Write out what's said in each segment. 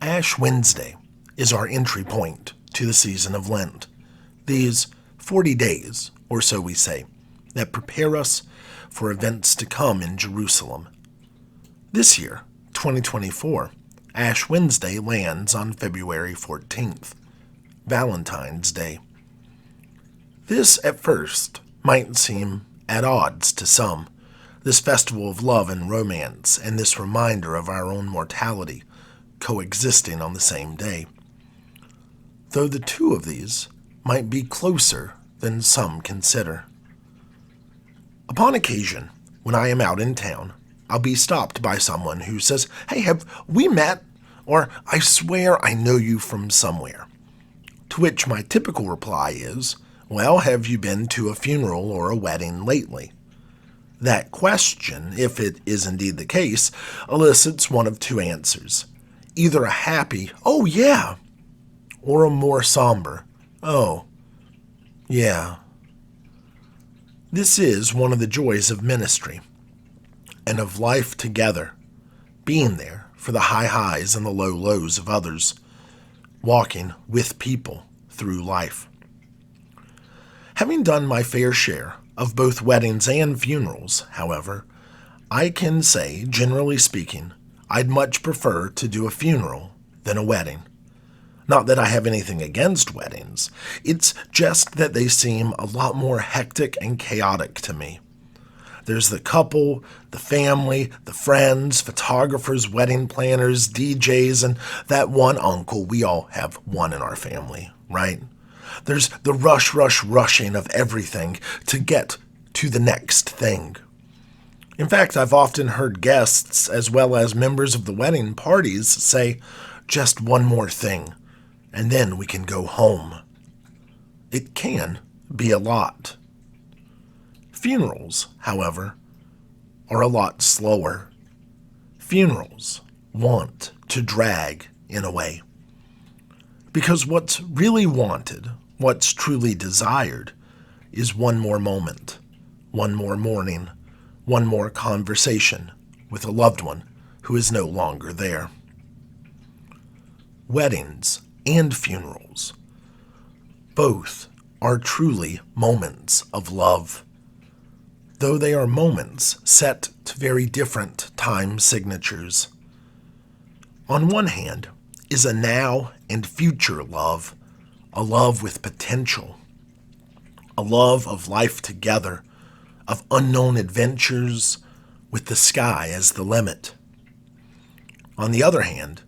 Ash Wednesday is our entry point to the season of Lent. These 40 days, or so we say, that prepare us for events to come in Jerusalem. This year, 2024, Ash Wednesday lands on February 14th, Valentine's Day. This, at first, might seem at odds to some, this festival of love and romance and this reminder of our own mortality coexisting on the same day. Though the two of these might be closer than some consider. Upon occasion, when I am out in town, I'll be stopped by someone who says, "Hey, have we met?" Or, "I swear I know you from somewhere." To which my typical reply is, "Well, have you been to a funeral or a wedding lately?" That question, if it is indeed the case, elicits one of two answers. Either a happy, "Oh yeah," or a more somber, "Oh, yeah." This is one of the joys of ministry and of life together, being there for the high highs and the low lows of others, walking with people through life. Having done my fair share of both weddings and funerals, however, I can say, generally speaking, I'd much prefer to do a funeral than a wedding. Not that I have anything against weddings, it's just that they seem a lot more hectic and chaotic to me. There's the couple, the family, the friends, photographers, wedding planners, DJs, and that one uncle. We all have one in our family, right? There's the rushing of everything to get to the next thing. In fact, I've often heard guests, as well as members of the wedding parties, say, "Just one more thing, and then we can go home." It can be a lot. Funerals, however, are a lot slower. Funerals want to drag in a way. Because what's really wanted, what's truly desired, is one more moment, one more morning, one more conversation with a loved one who is no longer there. Weddings and funerals, both are truly moments of love, though they are moments set to very different time signatures. On one hand is a now and future love, a love with potential, a love of life together, of unknown adventures with the sky as the limit. On the other hand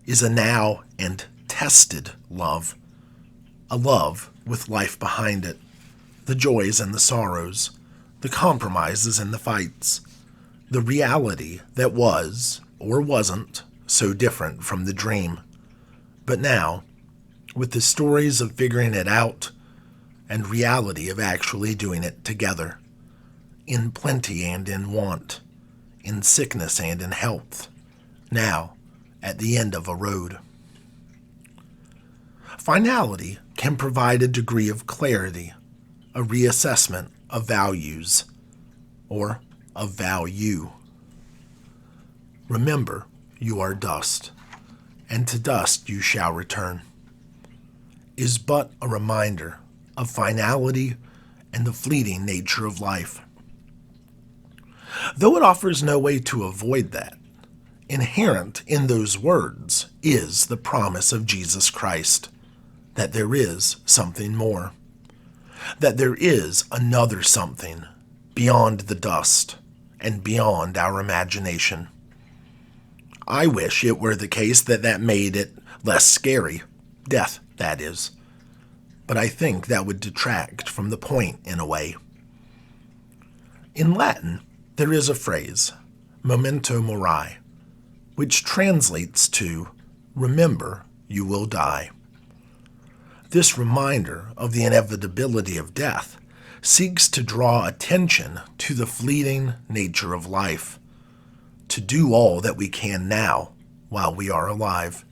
is a now and tested love, a love with life behind it, the joys and the sorrows, the compromises and the fights, the reality that was, or wasn't, so different from the dream. But now, with the stories of figuring it out and reality of actually doing it together, in plenty and in want, in sickness and in health, now at the end of a road. Finality can provide a degree of clarity, a reassessment of values, or of value. Remember, you are dust, and to dust you shall return, is but a reminder of finality and the fleeting nature of life. Though it offers no way to avoid that, inherent in those words is the promise of Jesus Christ, that there is something more, that there is another something beyond the dust and beyond our imagination. I wish it were the case that made it less scary, death, that is, but I think that would detract from the point in a way. In Latin, there is a phrase, memento mori, which translates to, "Remember, you will die." This reminder of the inevitability of death seeks to draw attention to the fleeting nature of life, to do all that we can now while we are alive.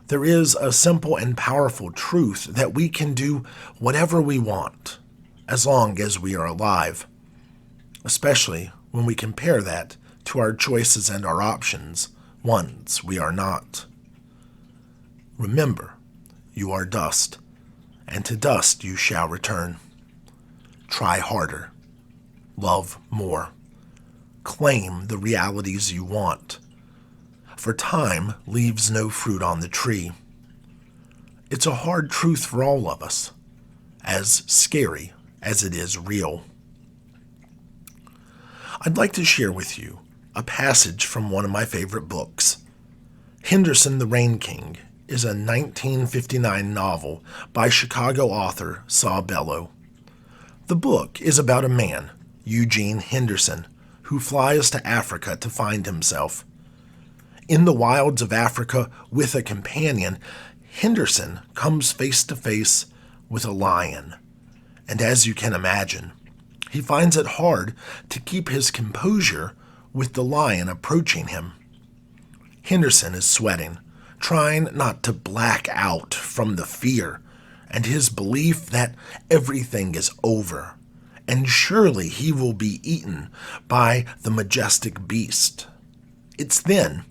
There is a simple and powerful truth that we can do whatever we want as long as we are alive, especially when we compare that to our choices and our options once we are not. Remember, you are dust, and to dust you shall return. Try harder. Love more. Claim the realities you want, for time leaves no fruit on the tree. It's a hard truth for all of us, as scary as it is real. I'd like to share with you a passage from one of my favorite books. Henderson the Rain King is a 1959 novel by Chicago author Saul Bellow. The book is about a man, Eugene Henderson, who flies to Africa to find himself. In the wilds of Africa with a companion, Henderson comes face to face with a lion, and as you can imagine, he finds it hard to keep his composure with the lion approaching him. Henderson is sweating, trying not to black out from the fear and his belief that everything is over, and surely he will be eaten by the majestic beast. It's then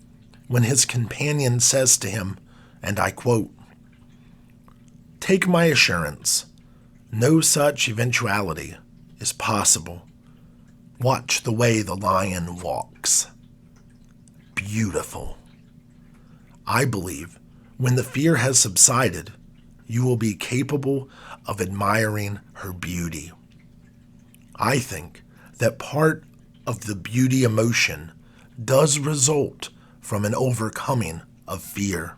when his companion says to him, and I quote, "Take my assurance, no such eventuality is possible. Watch the way the lion walks." Beautiful. I believe when the fear has subsided, you will be capable of admiring her beauty. I think that part of the beauty emotion does result from an overcoming of fear.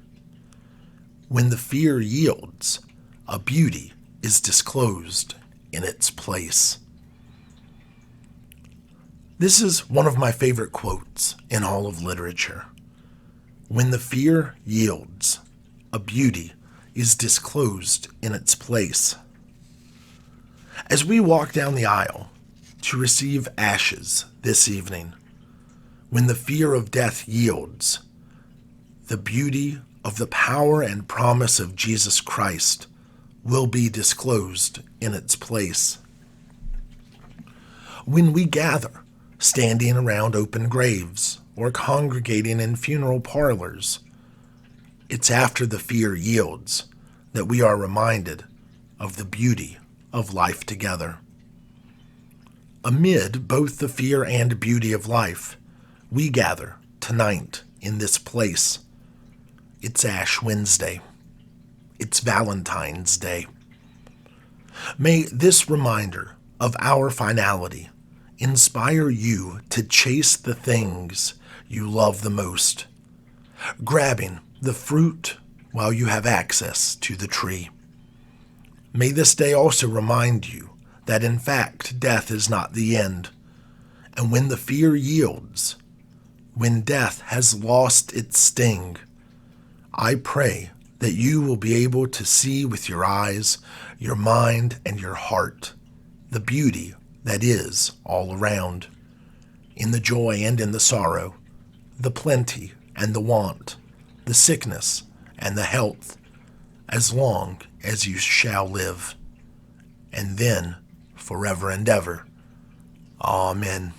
When the fear yields, a beauty is disclosed in its place. This is one of my favorite quotes in all of literature. When the fear yields, a beauty is disclosed in its place. As we walk down the aisle to receive ashes this evening, when the fear of death yields, the beauty of the power and promise of Jesus Christ will be disclosed in its place. When we gather, standing around open graves or congregating in funeral parlors, it's after the fear yields that we are reminded of the beauty of life together. Amid both the fear and beauty of life, we gather tonight in this place. It's Ash Wednesday. It's Valentine's Day. May this reminder of our finality inspire you to chase the things you love the most, grabbing the fruit while you have access to the tree. May this day also remind you that in fact death is not the end, and when the fear yields, when death has lost its sting, I pray that you will be able to see with your eyes, your mind, and your heart the beauty that is all around, in the joy and in the sorrow, the plenty and the want, the sickness and the health, as long as you shall live, and then forever and ever. Amen.